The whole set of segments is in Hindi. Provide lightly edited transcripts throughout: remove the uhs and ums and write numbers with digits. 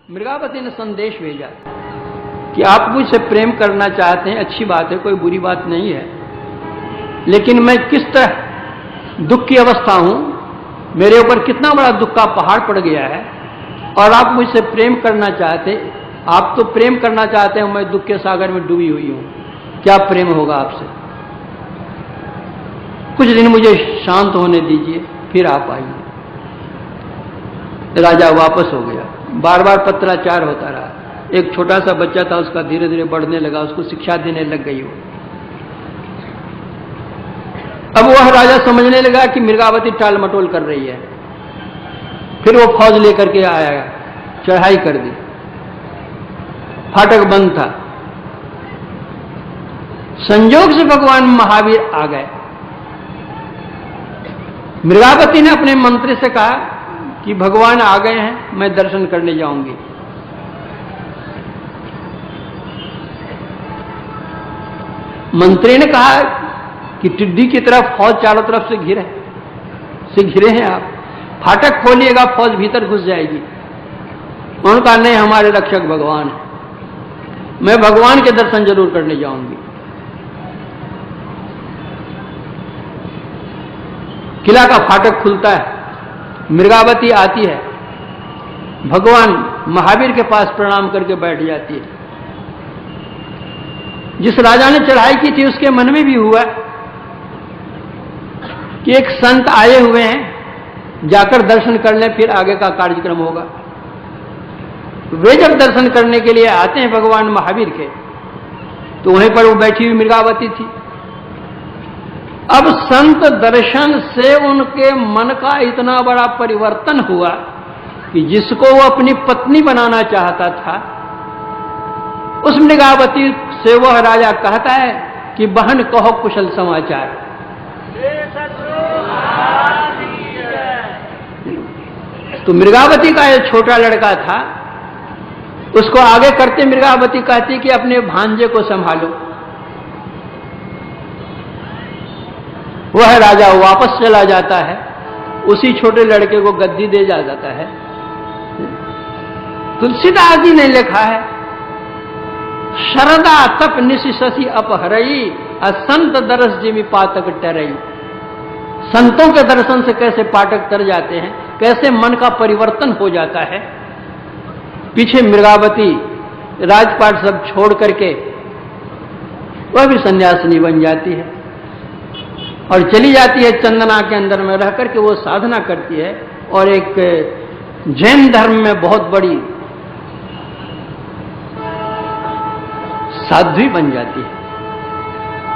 मृगावती ने संदेश भेजा कि आप मुझसे प्रेम करना चाहते हैं, अच्छी बात है, कोई बुरी बात नहीं है, लेकिन मैं किस तरह दुख की अवस्था हूं, मेरे ऊपर कितना बड़ा दुख का पहाड़ पड़ गया है, और आप मुझसे प्रेम करना चाहते, आप तो प्रेम करना चाहते हैं, मैं दुख के सागर में डूबी हुई हूं, क्या प्रेम होगा आपसे? कुछ दिन मुझे शांत होने दीजिए, फिर आप आइए। राजा वापस हो गया। बार बार पत्राचार होता रहा। एक छोटा सा बच्चा था, उसका धीरे धीरे बढ़ने लगा, उसको शिक्षा देने लग गई वो। अब वह राजा समझने लगा कि मृगावती टाल मटोल कर रही है। फिर वो फौज लेकर के आया, चढ़ाई कर दी। फाटक बंद था। संयोग से भगवान महावीर आ गए। मृगावती ने अपने मंत्री से कहा कि भगवान आ गए हैं, मैं दर्शन करने जाऊंगी। मंत्री ने कहा कि टिड्डी की तरफ फौज चारों तरफ से घिरे हैं आप, फाटक खोलिएगा, फौज भीतर घुस जाएगी। उन्होंने कहा नहीं, हमारे रक्षक भगवान है, मैं भगवान के दर्शन जरूर करने जाऊंगी। किला का फाटक खुलता है, मृगावती आती है, भगवान महावीर के पास प्रणाम करके बैठ जाती है। जिस राजा ने चढ़ाई की थी उसके मन में भी हुआ कि एक संत आए हुए हैं, जाकर दर्शन कर लें, फिर आगे का कार्यक्रम होगा। वे जब दर्शन करने के लिए आते हैं भगवान महावीर के, तो वहीं पर वो बैठी हुई मृगावती थी। अब संत दर्शन से उनके मन का इतना बड़ा परिवर्तन हुआ कि जिसको वो अपनी पत्नी बनाना चाहता था, उस मृगावती से वह राजा कहता है कि बहन कहो कुशल समाचार। तो मृगावती का एक छोटा लड़का था, उसको आगे करते मृगावती कहती कि अपने भांजे को संभालो। वह राजा वापस चला जाता है, उसी छोटे लड़के को गद्दी दे जाता है। तुलसीदास जी ने लिखा है, शरदा तप निशिशि अपहरई, असंत दरस जिमि पातक टरई। संतों के दर्शन से कैसे पाठक तर जाते हैं, कैसे मन का परिवर्तन हो जाता है। पीछे मृगावती राजपाट सब छोड़ करके वह भी सन्यासिनी बन जाती है और चली जाती है चंदना के अंदर में रह करके वो साधना करती है, और एक जैन धर्म में बहुत बड़ी साध्वी बन जाती है,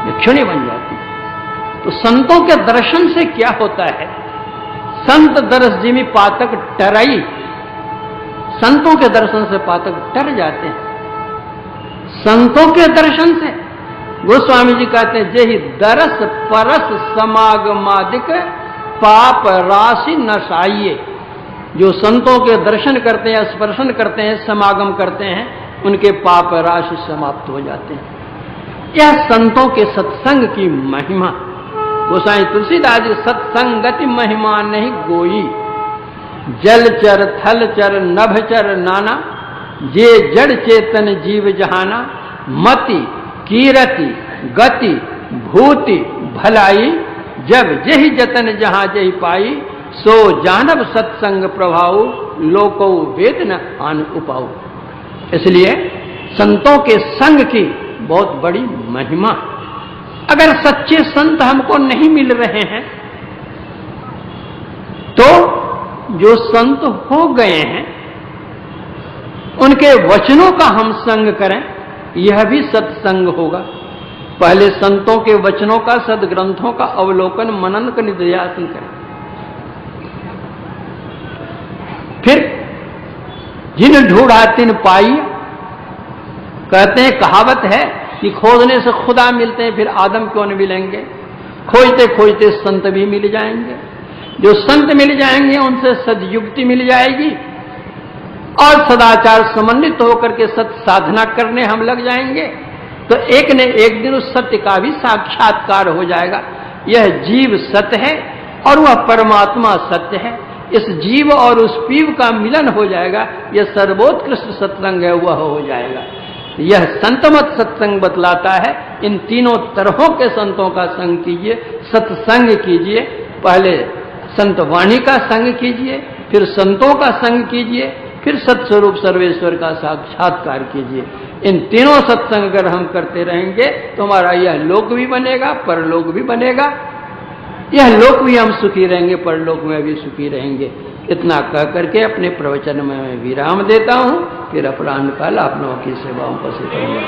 यक्षिणी बन जाती है। तो संतों के दर्शन से क्या होता है? संत दरस जिमि पातक टरई, संतों के दर्शन से पातक टर जाते हैं। संतों के दर्शन से गोस्वामी जी कहते हैं, जेहि दरस परस समागमादिक पाप राशि नशाइये। जो संतों के दर्शन करते हैं, स्पर्शन करते हैं, समागम करते हैं, उनके पाप राशि समाप्त हो जाते हैं। यह संतों के सत्संग की महिमा। गोसाई तुलसीदास जी, सत्संगति महिमा नहीं गोई, जलचर थलचर नभचर नाना, जे जड़ चेतन जीव जहाना, मति कीरति गति भूति भलाई, जब जहि जतन जहां जहि पाई, सो जानब सत्संग प्रभाव, लोको वेद न आन उपाऊ। इसलिए संतों के संग की बहुत बड़ी महिमा। अगर सच्चे संत हमको नहीं मिल रहे हैं, तो जो संत हो गए हैं उनके वचनों का हम संग करें, यह भी सत्संग होगा। पहले संतों के वचनों का, सदग्रंथों का अवलोकन मनन का निध्यासन करें। फिर जिन ढूंढा तिन पाई, कहते हैं, कहावत है कि खोजने से खुदा मिलते हैं, फिर आदम क्यों नहीं मिलेंगे। खोजते खोजते संत भी मिल जाएंगे। जो संत मिल जाएंगे उनसे सदयुक्ति मिल जाएगी, और सदाचार समन्वित होकर के सत साधना करने हम लग जाएंगे, तो एक न एक दिन उस सत्य का भी साक्षात्कार हो जाएगा। यह जीव सत्य है और वह परमात्मा सत्य है। इस जीव और उस पीव का मिलन हो जाएगा, यह सर्वोत्कृष्ट सत्संग है, वह हो जाएगा। यह संतमत सत्संग बतलाता है। इन तीनों तरहों के संतों का संग कीजिए, सत्संग कीजिए। पहले संत वाणी का संग कीजिए, फिर संतों का संग कीजिए, फिर सत्स्वरूप सर्वेश्वर का साक्षात्कार कीजिए। इन तीनों सत्संग अगर हम करते रहेंगे तो हमारा यह लोक भी बनेगा, परलोक भी बनेगा। यह लोक भी हम सुखी रहेंगे, परलोक में भी सुखी रहेंगे। इतना कह करके अपने प्रवचन में मैं विराम देता हूं, फिर अपराह्न काल आप लोगों की सेवाओं पर से करूंगा।